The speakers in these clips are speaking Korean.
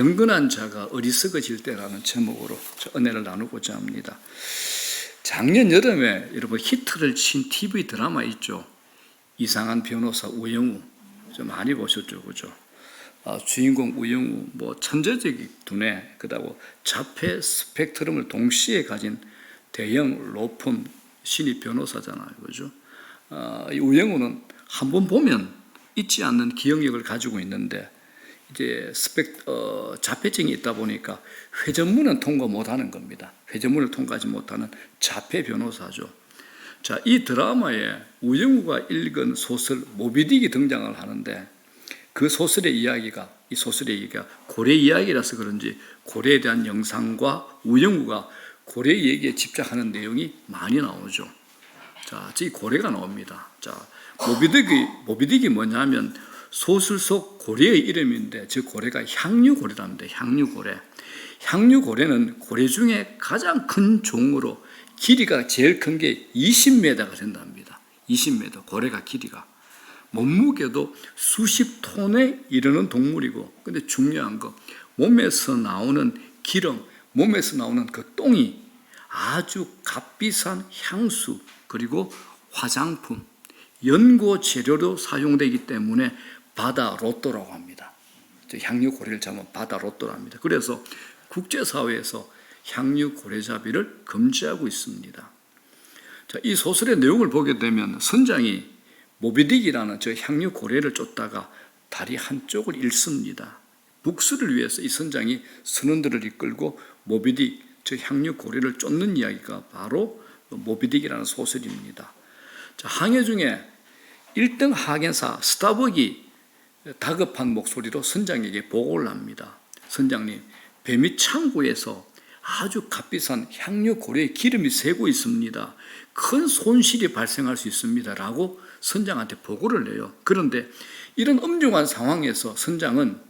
경건한 자가 어리석어질 때라는 제목으로 은혜를 나누고자 합니다. 작년 여름에 여러분 히트를 친 TV 드라마 있죠. 이상한 변호사 우영우 좀 많이 보셨죠, 그죠? 주인공 우영우 천재적인 두뇌, 그다고 자폐 스펙트럼을 동시에 가진 대형 로펌 신입 변호사잖아요, 그죠? 이 우영우는 한번 보면 잊지 않는 기억력을 가지고 있는데 이제 자폐증이 있다 보니까 회전문은 통과 못하는 겁니다. 회전문을 통과하지 못하는 자폐 변호사죠. 자, 이 드라마에 우영우가 읽은 소설 모비딕이 등장을 하는데 그 소설의 이야기가 고래 이야기라서 그런지 고래에 대한 영상과 우영우가 고래 얘기에 집착하는 내용이 많이 나오죠. 자, 이 고래가 나옵니다. 자, 모비딕이 뭐냐면 소설 속 고래의 이름인데 저 고래가 향유고래랍니다. 향유고래는 고래 중에 가장 큰 종으로 길이가 제일 큰 게 20m가 된답니다. 20m 고래가 길이가. 몸무게도 수십 톤에 이르는 동물이고, 근데 중요한 거 몸에서 나오는 기름, 몸에서 나오는 그 똥이 아주 값비싼 향수 그리고 화장품, 연고 재료로 사용되기 때문에 바다 로또라고 합니다. 향유 고래를 잡으면 바다 로또라고 합니다. 그래서 국제사회에서 향유 고래잡이를 금지하고 있습니다. 자, 이 소설의 내용을 보게 되면 선장이 모비딕이라는 저 향유 고래를 쫓다가 다리 한쪽을 잃습니다. 복수를 위해서 이 선장이 선원들을 이끌고 모비딕, 저 향유 고래를 쫓는 이야기가 바로 모비딕이라는 소설입니다. 자, 항해 중에 1등 항해사 스타벅이 다급한 목소리로 선장에게 보고를 합니다. 선장님, 배미 창고에서 아주 값비싼 향유 고래의 기름이 새고 있습니다. 큰 손실이 발생할 수 있습니다. 라고 선장한테 보고를 내요. 그런데 이런 엄중한 상황에서 선장은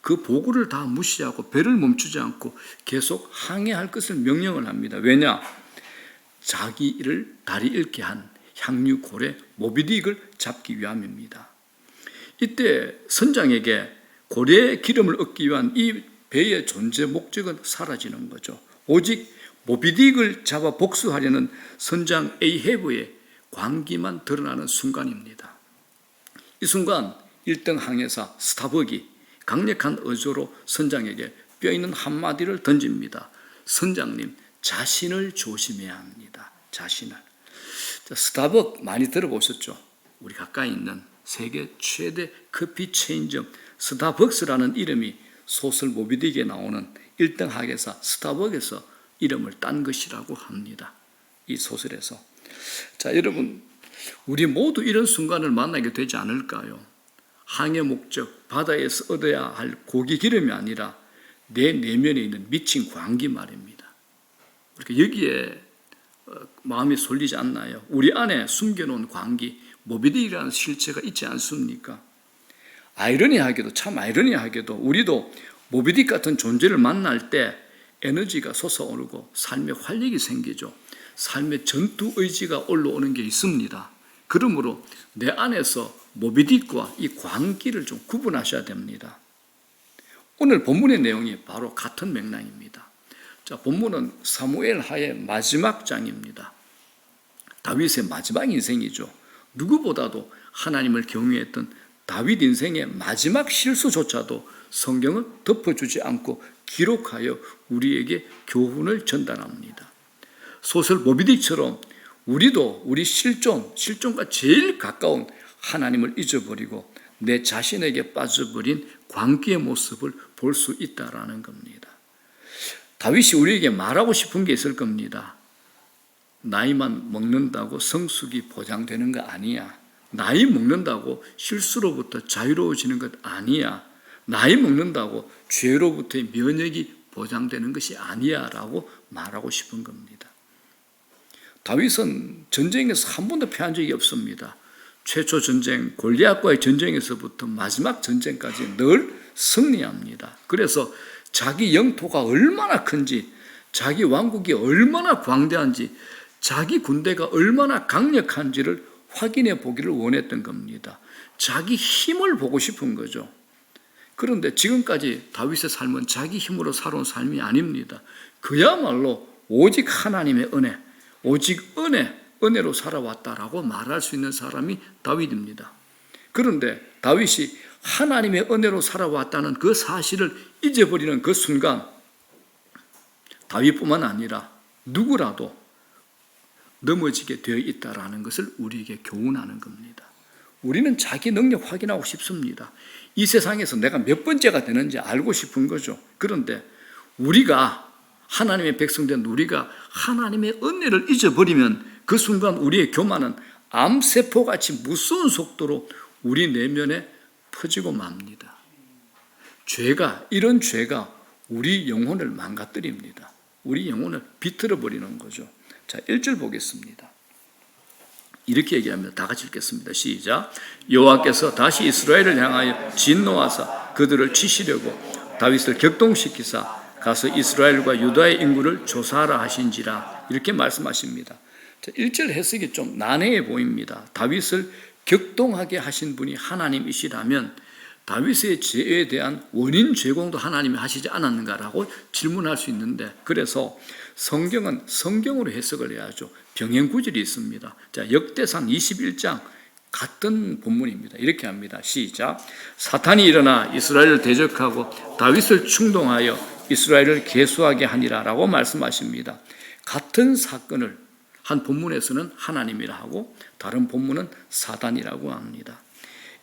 그 보고를 다 무시하고 배를 멈추지 않고 계속 항해할 것을 명령을 합니다. 왜냐? 자기를 다리 잃게 한 향유 고래 모비딕을 잡기 위함입니다. 이때 선장에게 고래의 기름을 얻기 위한 이 배의 존재 목적은 사라지는 거죠. 오직 모비딕을 잡아 복수하려는 선장 에이헤브의 광기만 드러나는 순간입니다. 이 순간 1등 항해사 스타벅이 강력한 어조로 선장에게 뼈있는 한마디를 던집니다. 선장님, 자신을 조심해야 합니다. 자신을. 스타벅 많이 들어보셨죠? 우리 가까이 있는 세계 최대 커피 체인점 스타벅스라는 이름이 소설 모비딕에 나오는 1등 항해사 스타벅에서 이름을 딴 것이라고 합니다. 이 소설에서. 자, 여러분, 우리 모두 이런 순간을 만나게 되지 않을까요? 항해 목적, 바다에서 얻어야 할 고기 기름이 아니라 내 내면에 있는 미친 광기 말입니다. 그러니까 여기에 마음이 쏠리지 않나요? 우리 안에 숨겨놓은 광기, 모비딕이라는 실체가 있지 않습니까? 참 아이러니하게도 우리도 모비딕 같은 존재를 만날 때 에너지가 솟아오르고 삶의 활력이 생기죠. 삶의 전투 의지가 올라오는 게 있습니다. 그러므로 내 안에서 모비딕과 이 광기를 좀 구분하셔야 됩니다. 오늘 본문의 내용이 바로 같은 맥락입니다. 자, 본문은 사무엘 하의 마지막 장입니다. 다윗의 마지막 인생이죠. 누구보다도 하나님을 경외했던 다윗 인생의 마지막 실수조차도 성경은 덮어주지 않고 기록하여 우리에게 교훈을 전달합니다. 소설 모비딕처럼 우리도 우리 실존과 제일 가까운 하나님을 잊어버리고 내 자신에게 빠져버린 광기의 모습을 볼 수 있다라는 겁니다. 다윗이 우리에게 말하고 싶은 게 있을 겁니다. 나이만 먹는다고 성숙이 보장되는 거 아니야. 나이 먹는다고 실수로부터 자유로워지는 것 아니야. 나이 먹는다고 죄로부터의 면역이 보장되는 것이 아니야 라고 말하고 싶은 겁니다. 다윗은 전쟁에서 한 번도 패한 적이 없습니다. 최초 전쟁 골리앗과의 전쟁에서부터 마지막 전쟁까지 늘 승리합니다. 그래서 자기 영토가 얼마나 큰지, 자기 왕국이 얼마나 광대한지, 자기 군대가 얼마나 강력한지를 확인해 보기를 원했던 겁니다. 자기 힘을 보고 싶은 거죠. 그런데 지금까지 다윗의 삶은 자기 힘으로 살아온 삶이 아닙니다. 그야말로 오직 하나님의 은혜, 오직 은혜로 살아왔다라고 말할 수 있는 사람이 다윗입니다. 그런데 다윗이 하나님의 은혜로 살아왔다는 그 사실을 잊어버리는 그 순간 다윗뿐만 아니라 누구라도 넘어지게 되어 있다라는 것을 우리에게 교훈하는 겁니다. 우리는 자기 능력 확인하고 싶습니다. 이 세상에서 내가 몇 번째가 되는지 알고 싶은 거죠. 그런데 우리가 하나님의 백성된 우리가 하나님의 은혜를 잊어버리면 그 순간 우리의 교만은 암세포같이 무서운 속도로 우리 내면에 퍼지고 맙니다. 이런 죄가 우리 영혼을 망가뜨립니다. 우리 영혼을 비틀어 버리는 거죠. 자, 1절 보겠습니다. 이렇게 얘기합니다. 다 같이 읽겠습니다. 시작. 여호와께서 다시 이스라엘을 향하여 진노하사 그들을 치시려고 다윗을 격동시키사 가서 이스라엘과 유다의 인구를 조사하라 하신지라, 이렇게 말씀하십니다. 자, 1절 해석이 좀 난해해 보입니다. 다윗을 격동하게 하신 분이 하나님이시라면 다윗의 죄에 대한 원인 제공도 하나님이 하시지 않았는가라고 질문할 수 있는데, 그래서 성경은 성경으로 해석을 해야죠. 병행구절이 있습니다. 자, 역대상 21장 같은 본문입니다. 이렇게 합니다. 시작. 사탄이 일어나 이스라엘을 대적하고 다윗을 충동하여 이스라엘을 계수하게 하니라 라고 말씀하십니다. 같은 사건을 한 본문에서는 하나님이라 하고 다른 본문은 사단이라고 합니다.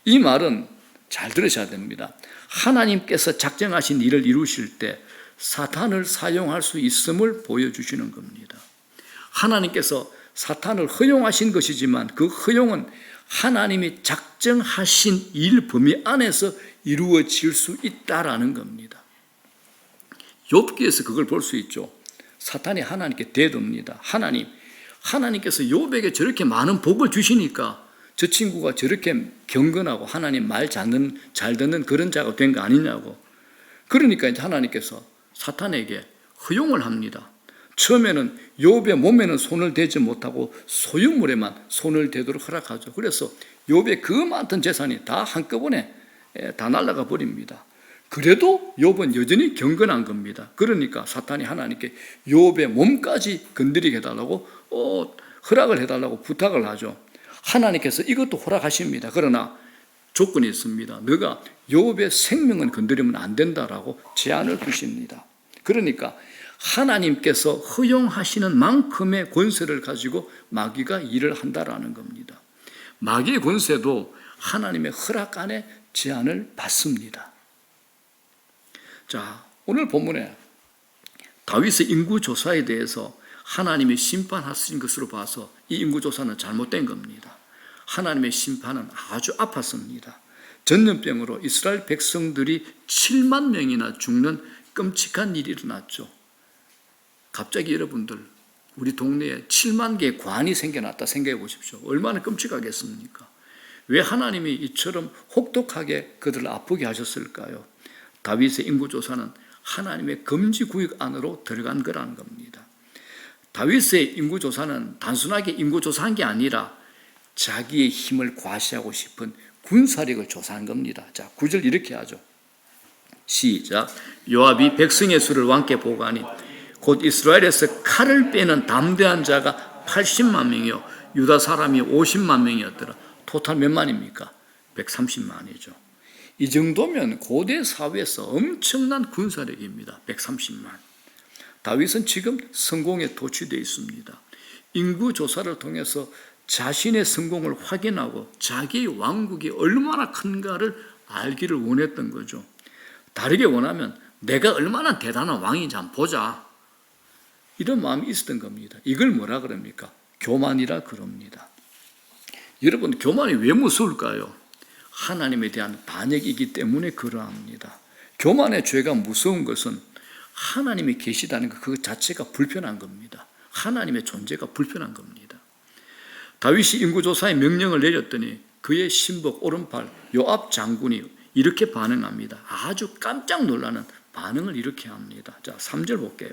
이 말은 잘 들으셔야 됩니다. 하나님께서 작정하신 일을 이루실 때 사탄을 사용할 수 있음을 보여주시는 겁니다. 하나님께서 사탄을 허용하신 것이지만 그 허용은 하나님이 작정하신 일 범위 안에서 이루어질 수 있다라는 겁니다. 욥기에서 그걸 볼 수 있죠. 사탄이 하나님께 대듭니다. 하나님께서 욥에게 저렇게 많은 복을 주시니까 저 친구가 저렇게 경건하고 하나님 말 잘 듣는 그런 자가 된 거 아니냐고. 그러니까 이제 하나님께서 사탄에게 허용을 합니다. 처음에는 욥의 몸에는 손을 대지 못하고 소유물에만 손을 대도록 허락하죠. 그래서 욥의 그 많던 재산이 다 한꺼번에 다 날아가 버립니다. 그래도 욥은 여전히 경건한 겁니다. 그러니까 사탄이 하나님께 욥의 몸까지 건드리게 해달라고 허락을 해달라고 부탁을 하죠. 하나님께서 이것도 허락하십니다. 그러나 조건이 있습니다. 너가 욥의 생명은 건드리면 안 된다라고 제한을 두십니다. 그러니까 하나님께서 허용하시는 만큼의 권세를 가지고 마귀가 일을 한다라는 겁니다. 마귀의 권세도 하나님의 허락 안에 제한을 받습니다. 자, 오늘 본문에 다윗의 인구조사에 대해서 하나님이 심판하신 것으로 봐서 이 인구조사는 잘못된 겁니다. 하나님의 심판은 아주 아팠습니다. 전염병으로 이스라엘 백성들이 7만 명이나 죽는 끔찍한 일이 일어났죠. 갑자기 여러분들 우리 동네에 7만 개의 관이 생겨났다 생각해 보십시오. 얼마나 끔찍하겠습니까? 왜 하나님이 이처럼 혹독하게 그들을 아프게 하셨을까요? 다윗의 인구조사는 하나님의 금지구역 안으로 들어간 거라는 겁니다. 다윗의 인구조사는 단순하게 인구조사한 게 아니라 자기의 힘을 과시하고 싶은 군사력을 조사한 겁니다. 자, 9절 이렇게 하죠. 시작. 요압이 백성의 수를 왕께 보고하니 곧 이스라엘에서 칼을 빼는 담대한 자가 80만 명이요 유다 사람이 50만 명이었더라. 토탈 몇 만입니까? 130만이죠. 이 정도면 고대 사회에서 엄청난 군사력입니다. 130만. 다윗은 지금 성공에 도취되어 있습니다. 인구조사를 통해서 자신의 성공을 확인하고 자기의 왕국이 얼마나 큰가를 알기를 원했던 거죠. 다르게 원하면 내가 얼마나 대단한 왕인지 한번 보자. 이런 마음이 있었던 겁니다. 이걸 뭐라 그럽니까? 교만이라 그럽니다. 여러분, 교만이 왜 무서울까요? 하나님에 대한 반역이기 때문에 그러합니다. 교만의 죄가 무서운 것은 하나님이 계시다는 것 그 자체가 불편한 겁니다. 하나님의 존재가 불편한 겁니다. 다윗이 인구조사의 명령을 내렸더니 그의 신복 오른팔 요압 장군이 이렇게 반응합니다. 아주 깜짝 놀라는 반응을 이렇게 합니다. 자, 3절 볼게요.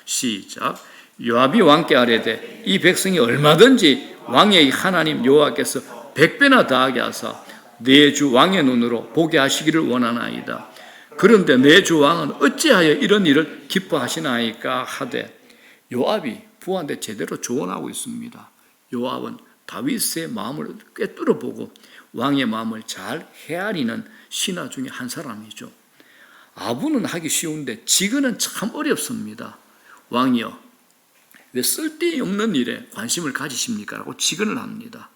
시작. 요압이 왕께 아뢰되 이 백성이 얼마든지 왕의 하나님 여호와께서 100배나 더하게 하사 내 주 왕의 눈으로 보게 하시기를 원하나이다. 그런데 내 주 왕은 어찌하여 이런 일을 기뻐하시나이까 하되, 요압이 부하한테 제대로 조언하고 있습니다. 요압은 다윗의 마음을 꿰뚫어 보고 왕의 마음을 잘 헤아리는 신하 중에 한 사람이죠. 아부는 하기 쉬운데 지근은 참 어렵습니다. 왕이여, 왜 쓸데없는 일에 관심을 가지십니까? 라고 지근을 합니다.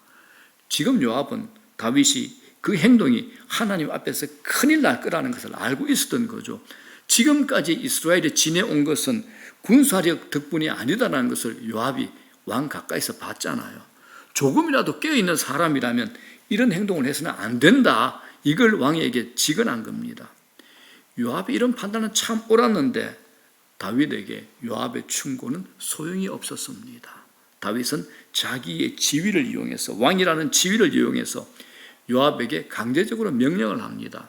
지금 요압은 다윗이 그 행동이 하나님 앞에서 큰일 날 거라는 것을 알고 있었던 거죠. 지금까지 이스라엘이 지내온 것은 군사력 덕분이 아니다라는 것을 요압이 왕 가까이서 봤잖아요. 조금이라도 깨어있는 사람이라면 이런 행동을 해서는 안 된다, 이걸 왕에게 지건한 겁니다. 요압이 이런 판단은 참 옳았는데 다윗에게 요압의 충고는 소용이 없었습니다. 다윗은 자기의 지위를 이용해서, 왕이라는 지위를 이용해서 요압에게 강제적으로 명령을 합니다.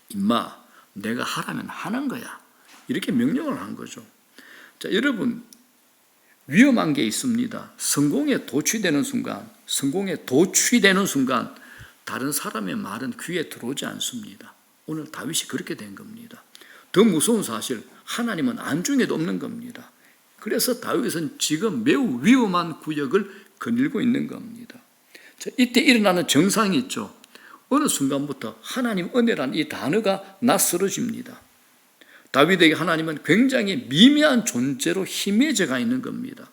임마, 내가 하라면 하는 거야. 이렇게 명령을 한 거죠. 자, 여러분, 위험한 게 있습니다. 성공에 도취되는 순간 다른 사람의 말은 귀에 들어오지 않습니다. 오늘 다윗이 그렇게 된 겁니다. 더 무서운 사실, 하나님은 안중에도 없는 겁니다. 그래서 다윗은 지금 매우 위험한 구역을 거닐고 있는 겁니다. 자, 이때 일어나는 정상이 있죠. 어느 순간부터 하나님 은혜라는 이 단어가 낯설어집니다. 다윗에게 하나님은 굉장히 미미한 존재로 희미해져가 있는 겁니다.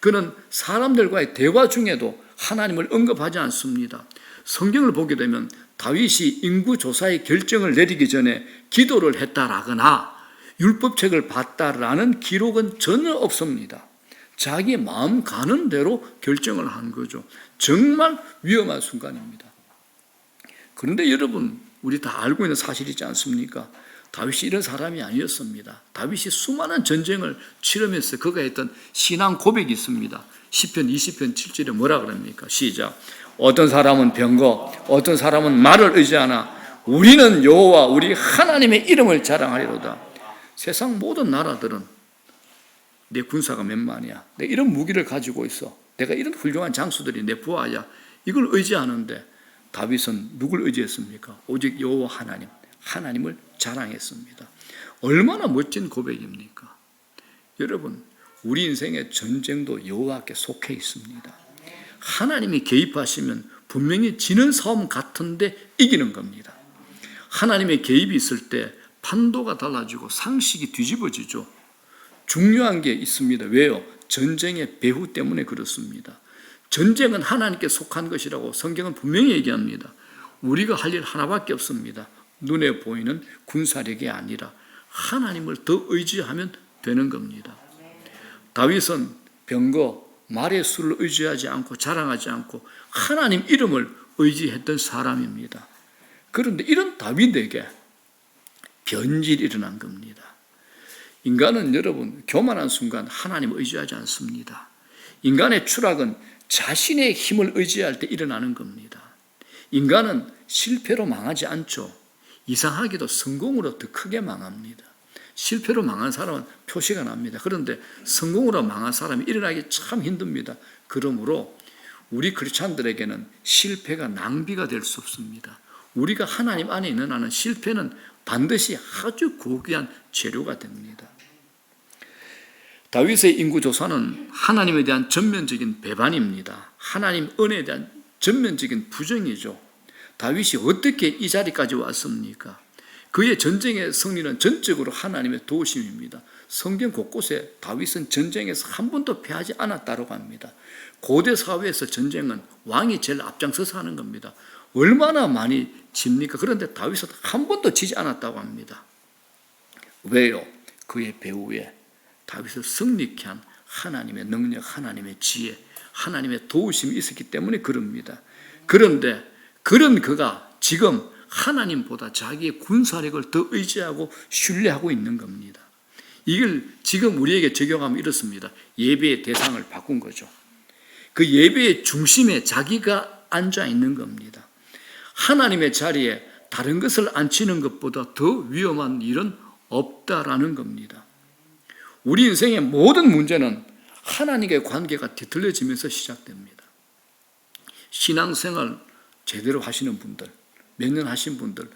그는 사람들과의 대화 중에도 하나님을 언급하지 않습니다. 성경을 보게 되면 다윗이 인구조사의 결정을 내리기 전에 기도를 했다라거나 율법책을 봤다라는 기록은 전혀 없습니다. 자기 마음 가는 대로 결정을 한 거죠. 정말 위험한 순간입니다. 그런데 여러분, 우리 다 알고 있는 사실이지 않습니까? 다윗이 이런 사람이 아니었습니다. 다윗이 수많은 전쟁을 치르면서 그가 했던 신앙 고백이 있습니다. 시편 20편 7절에 뭐라 그럽니까? 시작. 어떤 사람은 병거, 어떤 사람은 말을 의지하나 우리는 여호와 우리 하나님의 이름을 자랑하리로다. 세상 모든 나라들은 내 군사가 몇만이야, 내가 이런 무기를 가지고 있어, 내가 이런 훌륭한 장수들이 내 부하야, 이걸 의지하는데 다윗은 누굴 의지했습니까? 오직 여호와 하나님을 자랑했습니다. 얼마나 멋진 고백입니까? 여러분, 우리 인생의 전쟁도 여호와께 속해 있습니다. 하나님이 개입하시면 분명히 지는 싸움 같은데 이기는 겁니다. 하나님의 개입이 있을 때 판도가 달라지고 상식이 뒤집어지죠. 중요한 게 있습니다. 왜요? 전쟁의 배후 때문에 그렇습니다. 전쟁은 하나님께 속한 것이라고 성경은 분명히 얘기합니다. 우리가 할 일 하나밖에 없습니다. 눈에 보이는 군사력이 아니라 하나님을 더 의지하면 되는 겁니다. 다윗은 병거, 말의 수를 의지하지 않고 자랑하지 않고 하나님 이름을 의지했던 사람입니다. 그런데 이런 다윗에게 변질이 일어난 겁니다. 인간은 여러분, 교만한 순간 하나님을 의지하지 않습니다. 인간의 추락은 자신의 힘을 의지할 때 일어나는 겁니다. 인간은 실패로 망하지 않죠. 이상하게도 성공으로 더 크게 망합니다. 실패로 망한 사람은 표시가 납니다. 그런데 성공으로 망한 사람이 일어나기 참 힘듭니다. 그러므로 우리 크리스찬들에게는 실패가 낭비가 될 수 없습니다. 우리가 하나님 안에 있는 한은 실패는 반드시 아주 고귀한 재료가 됩니다. 다윗의 인구조사는 하나님에 대한 전면적인 배반입니다. 하나님 은혜에 대한 전면적인 부정이죠. 다윗이 어떻게 이 자리까지 왔습니까? 그의 전쟁의 승리는 전적으로 하나님의 도우심입니다. 성경 곳곳에 다윗은 전쟁에서 한 번도 패하지 않았다고 합니다. 고대 사회에서 전쟁은 왕이 제일 앞장서서 하는 겁니다. 얼마나 많이 집니까? 그런데 다윗은 한 번도 지지 않았다고 합니다. 왜요? 그의 배후에 다윗을 승리케 한 하나님의 능력, 하나님의 지혜, 하나님의 도우심이 있었기 때문에 그럽니다. 그런데 그런 그가 지금 하나님보다 자기의 군사력을 더 의지하고 신뢰하고 있는 겁니다. 이걸 지금 우리에게 적용하면 이렇습니다. 예배의 대상을 바꾼 거죠. 그 예배의 중심에 자기가 앉아 있는 겁니다. 하나님의 자리에 다른 것을 앉히는 것보다 더 위험한 일은 없다라는 겁니다. 우리 인생의 모든 문제는 하나님과의 관계가 뒤틀려지면서 시작됩니다. 신앙생활 제대로 하시는 분들, 몇 년 하신 분들,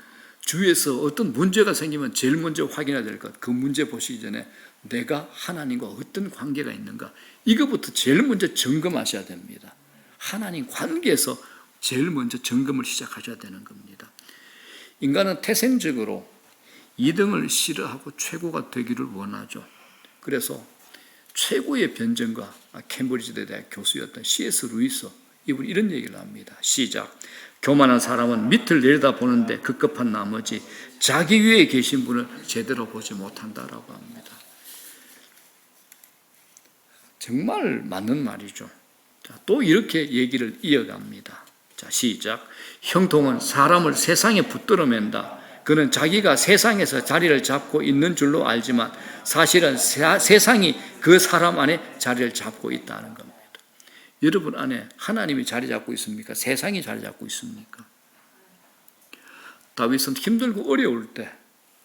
주위에서 어떤 문제가 생기면 제일 먼저 확인해야 될 것, 그 문제 보시기 전에 내가 하나님과 어떤 관계가 있는가, 이것부터 제일 먼저 점검하셔야 됩니다. 하나님 관계에서 제일 먼저 점검을 시작하셔야 되는 겁니다. 인간은 태생적으로 2등을 싫어하고 최고가 되기를 원하죠. 그래서 최고의 변증가, 캠브리지 대학 교수였던 C.S. 루이스, 이분이 이런 얘기를 합니다. 시작. 교만한 사람은 밑을 내려다보는데 급급한 나머지 자기 위에 계신 분을 제대로 보지 못한다라고 합니다. 정말 맞는 말이죠. 자, 또 이렇게 얘기를 이어갑니다. 자, 시작. 형통은 사람을 세상에 붙들어맨다. 그는 자기가 세상에서 자리를 잡고 있는 줄로 알지만 사실은 세상이 그 사람 안에 자리를 잡고 있다는 겁니다. 여러분 안에 하나님이 자리 잡고 있습니까? 세상이 자리 잡고 있습니까? 다윗은 힘들고 어려울 때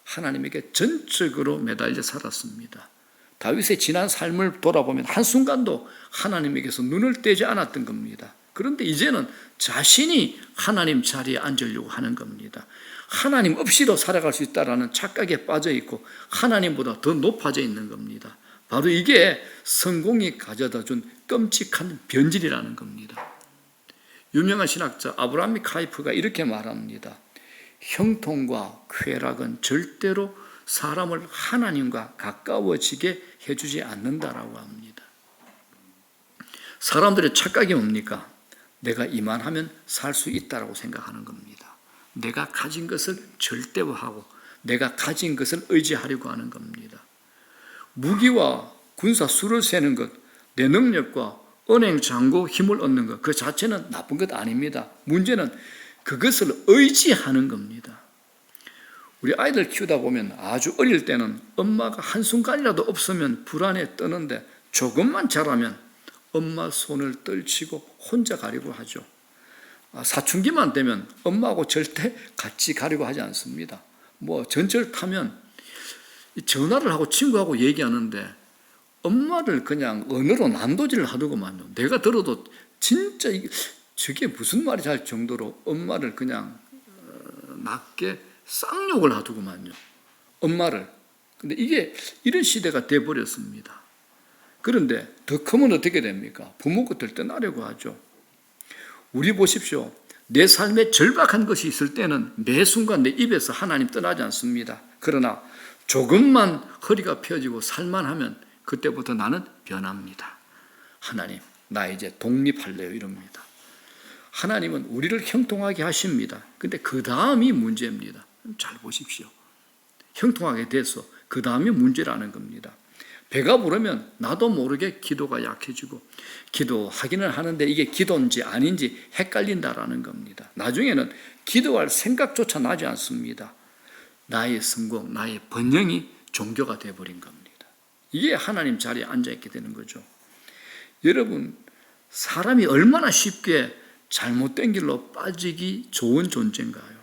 하나님에게 전적으로 매달려 살았습니다. 다윗의 지난 삶을 돌아보면 한순간도 하나님에게서 눈을 떼지 않았던 겁니다. 그런데 이제는 자신이 하나님 자리에 앉으려고 하는 겁니다. 하나님 없이도 살아갈 수 있다라는 착각에 빠져 있고 하나님보다 더 높아져 있는 겁니다. 바로 이게 성공이 가져다 준 끔찍한 변질이라는 겁니다. 유명한 신학자 아브라함 카이프가 이렇게 말합니다. 형통과 쾌락은 절대로 사람을 하나님과 가까워지게 해주지 않는다라고 합니다. 사람들의 착각이 뭡니까? 내가 이만하면 살 수 있다라고 생각하는 겁니다. 내가 가진 것을 절대화하고 내가 가진 것을 의지하려고 하는 겁니다. 무기와 군사 수를 세는 것, 내 능력과 은행 잔고 힘을 얻는 것, 그 자체는 나쁜 것 아닙니다. 문제는 그것을 의지하는 겁니다. 우리 아이들 키우다 보면 아주 어릴 때는 엄마가 한순간이라도 없으면 불안에 떠는데 조금만 자라면 엄마 손을 떨치고 혼자 가려고 하죠. 사춘기만 되면 엄마하고 절대 같이 가려고 하지 않습니다. 전철 타면 전화를 하고 친구하고 얘기하는데 엄마를 그냥 언어로 난도질을 하더구만요. 내가 들어도 진짜 저게 무슨 말인지 할 정도로 엄마를 그냥 낮게 쌍욕을 하더구만요. 엄마를. 근데 이게 이런 시대가 돼버렸습니다. 그런데 더 크면 어떻게 됩니까? 부모 것들 떠나려고 하죠. 우리 보십시오. 내 삶에 절박한 것이 있을 때는 매 순간 내 입에서 하나님 떠나지 않습니다. 그러나 조금만 허리가 펴지고 살만하면 그때부터 나는 변합니다. 하나님, 나 이제 독립할래요 이럽니다. 하나님은 우리를 형통하게 하십니다. 근데 그 다음이 문제입니다. 잘 보십시오. 형통하게 돼서 그 다음이 문제라는 겁니다. 배가 부르면 나도 모르게 기도가 약해지고 기도하기는 하는데 이게 기도인지 아닌지 헷갈린다라는 겁니다. 나중에는 기도할 생각조차 나지 않습니다. 나의 성공, 나의 번영이 종교가 되어버린 겁니다. 이게 하나님 자리에 앉아있게 되는 거죠. 여러분, 사람이 얼마나 쉽게 잘못된 길로 빠지기 좋은 존재인가요?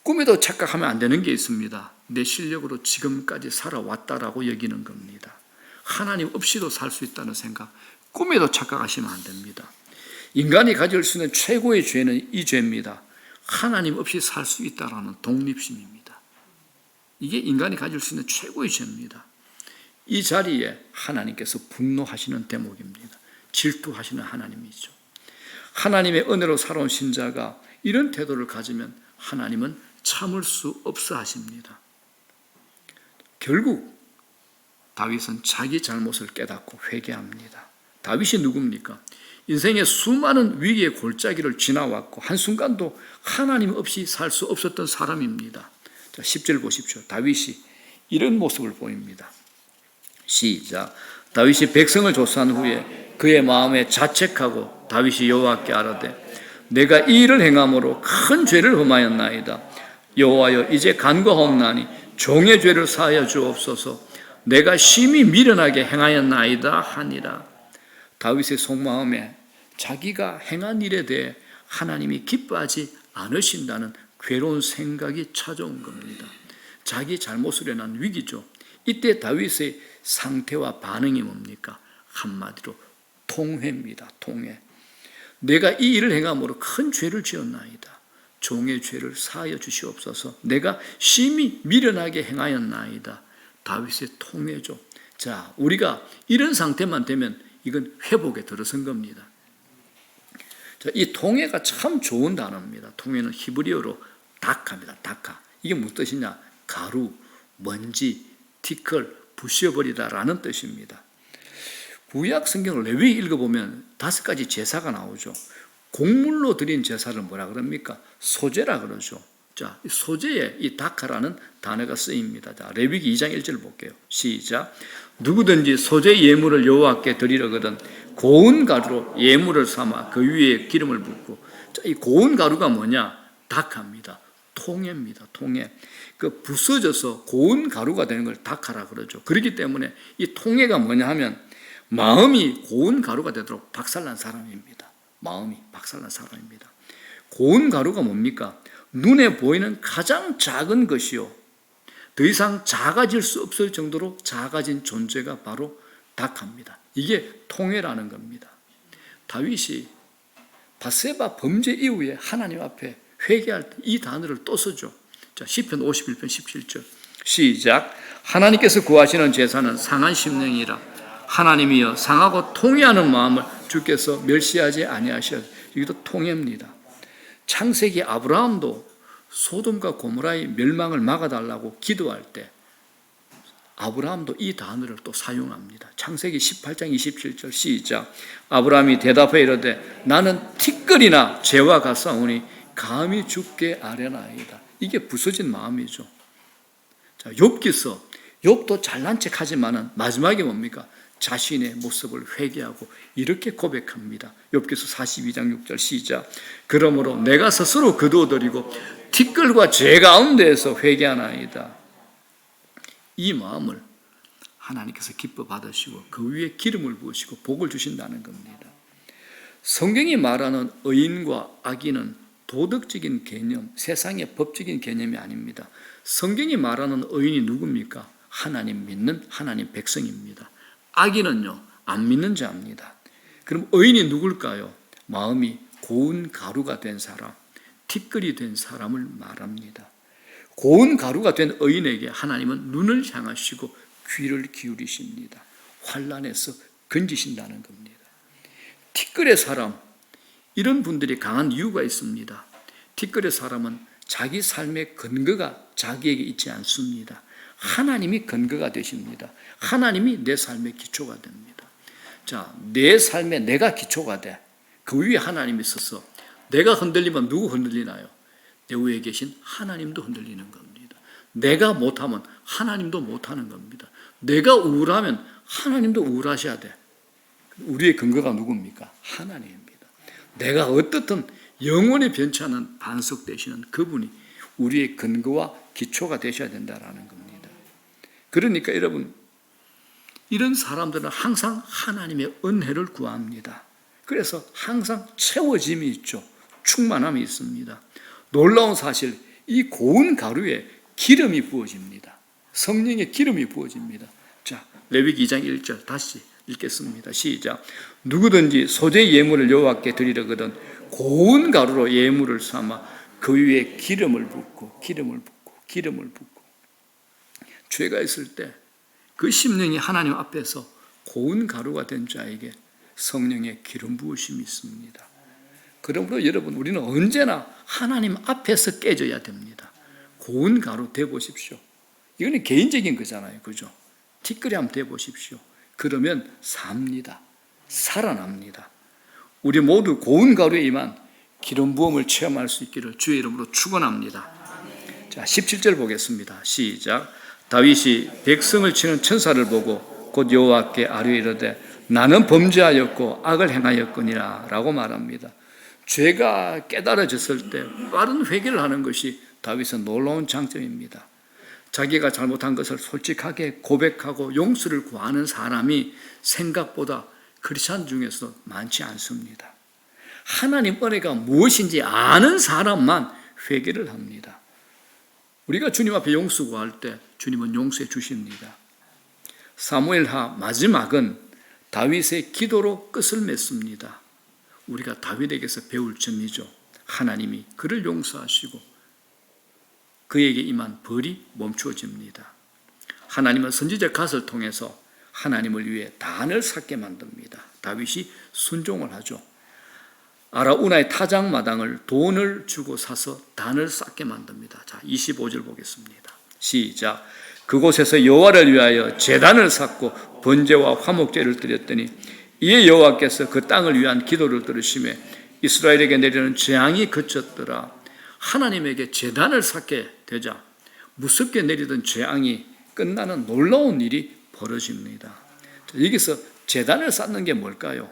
꿈에도 착각하면 안 되는 게 있습니다. 내 실력으로 지금까지 살아왔다라고 여기는 겁니다. 하나님 없이도 살 수 있다는 생각, 꿈에도 착각하시면 안 됩니다. 인간이 가질 수 있는 최고의 죄는 이 죄입니다. 하나님 없이 살 수 있다라는 독립심입니다. 이게 인간이 가질 수 있는 최고의 죄입니다. 이 자리에 하나님께서 분노하시는 대목입니다. 질투하시는 하나님이죠. 하나님의 은혜로 살아온 신자가 이런 태도를 가지면 하나님은 참을 수 없어 하십니다. 결국 다윗은 자기 잘못을 깨닫고 회개합니다. 다윗이 누굽니까? 인생의 수많은 위기의 골짜기를 지나왔고 한순간도 하나님 없이 살 수 없었던 사람입니다. 자, 10절 보십시오. 다윗이 이런 모습을 보입니다. 시작. 다윗이 백성을 조사한 후에 그의 마음에 자책하고 다윗이 여호와께 아뢰되 내가 이 일을 행함으로 큰 죄를 범하였나이다. 여호와여 이제 간구하옵나니 종의 죄를 사하여 주옵소서. 내가 심히 미련하게 행하였나이다 하니라. 다윗의 속마음에 자기가 행한 일에 대해 하나님이 기뻐하지 않으신다는 괴로운 생각이 찾아온 겁니다. 자기 잘못으로 인한 위기죠. 이때 다윗의 상태와 반응이 뭡니까? 한마디로 통회입니다. 통회. 내가 이 일을 행함으로 큰 죄를 지었나이다. 종의 죄를 사하여 주시옵소서. 내가 심히 미련하게 행하였나이다. 다윗의 통회죠. 자, 우리가 이런 상태만 되면 이건 회복에 들어선 겁니다. 자, 이 통회가 참 좋은 단어입니다. 통회는 히브리어로 다카입니다. 다카. 이게 무슨 뜻이냐? 가루, 먼지, 티끌, 부셔버리다라는 뜻입니다. 구약 성경을 레위기 읽어보면 5가지 제사가 나오죠. 곡물로 드린 제사를 뭐라 그럽니까? 소제라 그러죠. 자, 소제에 이 다카라는 단어가 쓰입니다. 자, 레위기 2장 1절 볼게요. 시작. 누구든지 소제 예물을 여호와께 드리려거든 고운 가루로 예물을 삼아 그 위에 기름을 붓고. 자, 이 고운 가루가 뭐냐? 다카입니다. 통회입니다. 통회. 그 부서져서 고운 가루가 되는 걸 다카라 그러죠. 그렇기 때문에 이 통회가 뭐냐 하면 마음이 고운 가루가 되도록 박살난 사람입니다. 마음이 박살난 사람입니다. 고운 가루가 뭡니까? 눈에 보이는 가장 작은 것이요, 더 이상 작아질 수 없을 정도로 작아진 존재가 바로 다카입니다. 이게 통회라는 겁니다. 다윗이 밧세바 범죄 이후에 하나님 앞에 회개할 때 이 단어를 또 쓰죠. 자, 시편 51편 17절 시작. 하나님께서 구하시는 제사는 상한 심령이라. 하나님이여 상하고 통회하는 마음을 주께서 멸시하지 아니하시어. 이것도 통회입니다. 창세기 아브라함도 소돔과 고모라의 멸망을 막아달라고 기도할 때 아브라함도 이 단어를 또 사용합니다. 창세기 18장 27절 시작. 아브라함이 대답해 이르되 나는 티끌이나 죄와 같사오니 감히 죽게 아뢰나이다. 이게 부서진 마음이죠. 자, 욥기서 욥도 잘난 척하지만은 마지막에 뭡니까? 자신의 모습을 회개하고 이렇게 고백합니다. 욥기서 42장 6절 시작. 그러므로 내가 스스로 거두어드리고 티끌과 죄 가운데에서 회개하나이다. 이 마음을 하나님께서 기뻐 받으시고 그 위에 기름을 부으시고 복을 주신다는 겁니다. 성경이 말하는 의인과 악인은 도덕적인 개념, 세상의 법적인 개념이 아닙니다. 성경이 말하는 의인이 누굽니까? 하나님 믿는 하나님 백성입니다. 악인은요, 안 믿는 자입니다. 그럼 의인이 누굴까요? 마음이 고운 가루가 된 사람, 티끌이 된 사람을 말합니다. 고운 가루가 된 의인에게 하나님은 눈을 향하시고 귀를 기울이십니다. 환난에서 건지신다는 겁니다. 티끌의 사람, 이런 분들이 강한 이유가 있습니다. 티끌의 사람은 자기 삶의 근거가 자기에게 있지 않습니다. 하나님이 근거가 되십니다. 하나님이 내 삶의 기초가 됩니다. 자, 내 삶에 내가 기초가 돼. 그 위에 하나님이 있어서 내가 흔들리면 누구 흔들리나요? 내 위에 계신 하나님도 흔들리는 겁니다. 내가 못하면 하나님도 못하는 겁니다. 내가 우울하면 하나님도 우울하셔야 돼. 우리의 근거가 누굽니까? 하나님입니다. 내가 어떻든 영원히 변치 않는 반석 되시는 그분이 우리의 근거와 기초가 되셔야 된다는 겁니다. 그러니까 여러분, 이런 사람들은 항상 하나님의 은혜를 구합니다. 그래서 항상 채워짐이 있죠. 충만함이 있습니다. 놀라운 사실, 이 고운 가루에 기름이 부어집니다. 성령의 기름이 부어집니다. 자, 레위기 2장 1절 다시 읽겠습니다. 시작. 누구든지 소제 예물을 여호와께 드리려거든 고운 가루로 예물을 삼아 그 위에 기름을 붓고 죄가 있을 때 그 심령이 하나님 앞에서 고운 가루가 된 자에게 성령의 기름 부으심이 있습니다. 그러므로 여러분, 우리는 언제나 하나님 앞에서 깨져야 됩니다. 고운 가루 돼 보십시오. 이거는 개인적인 거잖아요. 그죠? 티끌이 한번 돼 보십시오. 그러면 삽니다. 살아납니다. 우리 모두 고운 가루에 임한 기름 부음을 체험할 수 있기를 주의 이름으로 축원합니다. 자, 17절 보겠습니다. 시작. 다윗이 백성을 치는 천사를 보고 곧 여호와께 아뢰 이르되 나는 범죄하였고 악을 행하였거니라 라고 말합니다. 죄가 깨달아졌을 때 빠른 회개를 하는 것이 다윗의 놀라운 장점입니다. 자기가 잘못한 것을 솔직하게 고백하고 용서를 구하는 사람이 생각보다 크리스찬 중에서 많지 않습니다. 하나님 은혜가 무엇인지 아는 사람만 회개를 합니다. 우리가 주님 앞에 용서 구할 때 주님은 용서해 주십니다. 사무엘하 마지막은 다윗의 기도로 끝을 맺습니다. 우리가 다윗에게서 배울 점이죠. 하나님이 그를 용서하시고 그에게 임한 벌이 멈추어집니다. 하나님은 선지자 갓을 통해서 하나님을 위해 단을 쌓게 만듭니다. 다윗이 순종을 하죠. 아라우나의 타작마당을 돈을 주고 사서 단을 쌓게 만듭니다. 자, 25절 보겠습니다. 시작. 그곳에서 여호와를 위하여 제단을 쌓고 번제와 화목제를 드렸더니 이에 여호와께서 그 땅을 위한 기도를 들으시며 이스라엘에게 내리는 재앙이 그쳤더라. 하나님에게 제단을 쌓게 되자 무섭게 내리던 재앙이 끝나는 놀라운 일이 벌어집니다. 여기서 제단을 쌓는 게 뭘까요?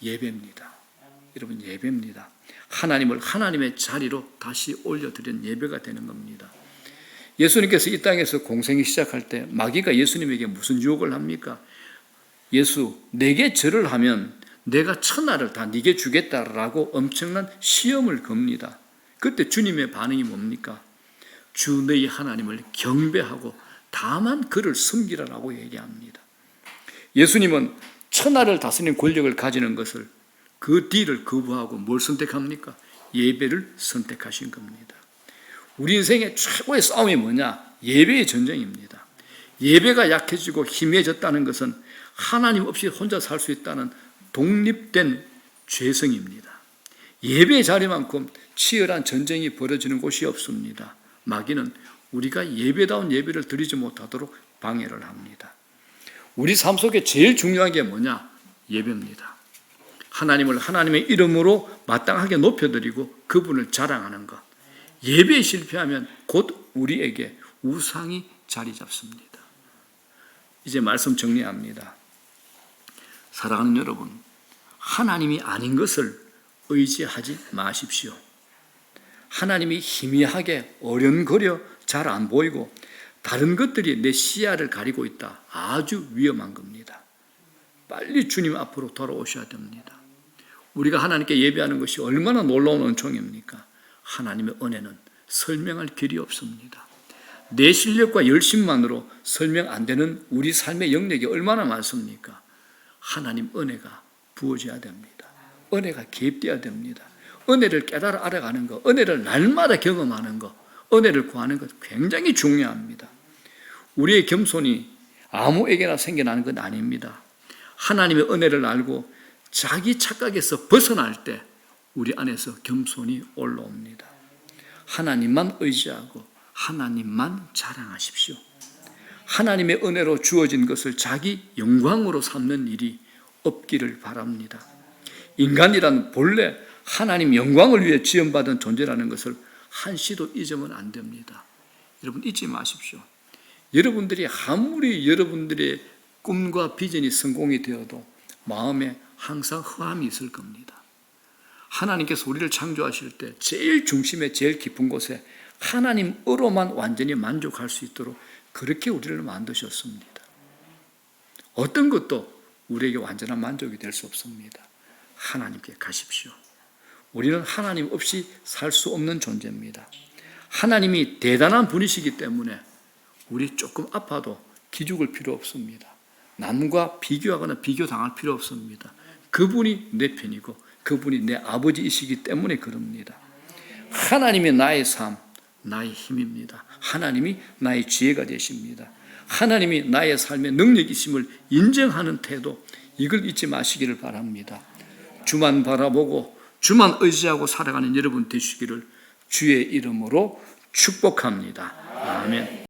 예배입니다. 여러분, 예배입니다. 하나님을 하나님의 자리로 다시 올려드리는 예배가 되는 겁니다. 예수님께서 이 땅에서 공생이 시작할 때 마귀가 예수님에게 무슨 유혹을 합니까? 예수, 내게 절을 하면 내가 천하를 다 네게 주겠다라고 엄청난 시험을 겁니다. 그때 주님의 반응이 뭡니까? 주 너희 하나님을 경배하고 다만 그를 섬기라라고 얘기합니다. 예수님은 천하를 다스리는 권력을 가지는 것을 그 뒤를 거부하고 뭘 선택합니까? 예배를 선택하신 겁니다. 우리 인생의 최고의 싸움이 뭐냐? 예배의 전쟁입니다. 예배가 약해지고 희미해졌다는 것은 하나님 없이 혼자 살 수 있다는 독립된 죄성입니다. 예배의 자리만큼 치열한 전쟁이 벌어지는 곳이 없습니다. 마귀는 우리가 예배다운 예배를 드리지 못하도록 방해를 합니다. 우리 삶 속에 제일 중요한 게 뭐냐? 예배입니다. 하나님을 하나님의 이름으로 마땅하게 높여드리고 그분을 자랑하는 것. 예배에 실패하면 곧 우리에게 우상이 자리 잡습니다. 이제 말씀 정리합니다. 사랑하는 여러분, 하나님이 아닌 것을 의지하지 마십시오. 하나님이 희미하게 어련거려 잘 안 보이고 다른 것들이 내 시야를 가리고 있다. 아주 위험한 겁니다. 빨리 주님 앞으로 돌아오셔야 됩니다. 우리가 하나님께 예배하는 것이 얼마나 놀라운 은총입니까? 하나님의 은혜는 설명할 길이 없습니다. 내 실력과 열심만으로 설명 안 되는 우리 삶의 영역이 얼마나 많습니까? 하나님 은혜가 부어져야 됩니다. 은혜가 개입되어야 됩니다. 은혜를 깨달아 알아가는 것, 은혜를 날마다 경험하는 것, 은혜를 구하는 것 굉장히 중요합니다. 우리의 겸손이 아무에게나 생겨나는 건 아닙니다. 하나님의 은혜를 알고 자기 착각에서 벗어날 때 우리 안에서 겸손이 올라옵니다. 하나님만 의지하고 하나님만 자랑하십시오. 하나님의 은혜로 주어진 것을 자기 영광으로 삼는 일이 없기를 바랍니다. 인간이란 본래 하나님 영광을 위해 지음받은 존재라는 것을 한시도 잊으면 안 됩니다. 여러분, 잊지 마십시오. 여러분들이 아무리 여러분들의 꿈과 비전이 성공이 되어도 마음에 항상 허함이 있을 겁니다. 하나님께서 우리를 창조하실 때 제일 중심에 제일 깊은 곳에 하나님으로만 완전히 만족할 수 있도록 그렇게 우리를 만드셨습니다. 어떤 것도 우리에게 완전한 만족이 될 수 없습니다. 하나님께 가십시오. 우리는 하나님 없이 살 수 없는 존재입니다. 하나님이 대단한 분이시기 때문에 우리 조금 아파도 기죽을 필요 없습니다. 남과 비교하거나 비교당할 필요 없습니다. 그분이 내 편이고 그분이 내 아버지이시기 때문에 그럽니다. 하나님이 나의 삶, 나의 힘입니다. 하나님이 나의 지혜가 되십니다. 하나님이 나의 삶의 능력이심을 인정하는 태도, 이걸 잊지 마시기를 바랍니다. 주만 바라보고 주만 의지하고 살아가는 여러분 되시기를 주의 이름으로 축복합니다. 아멘.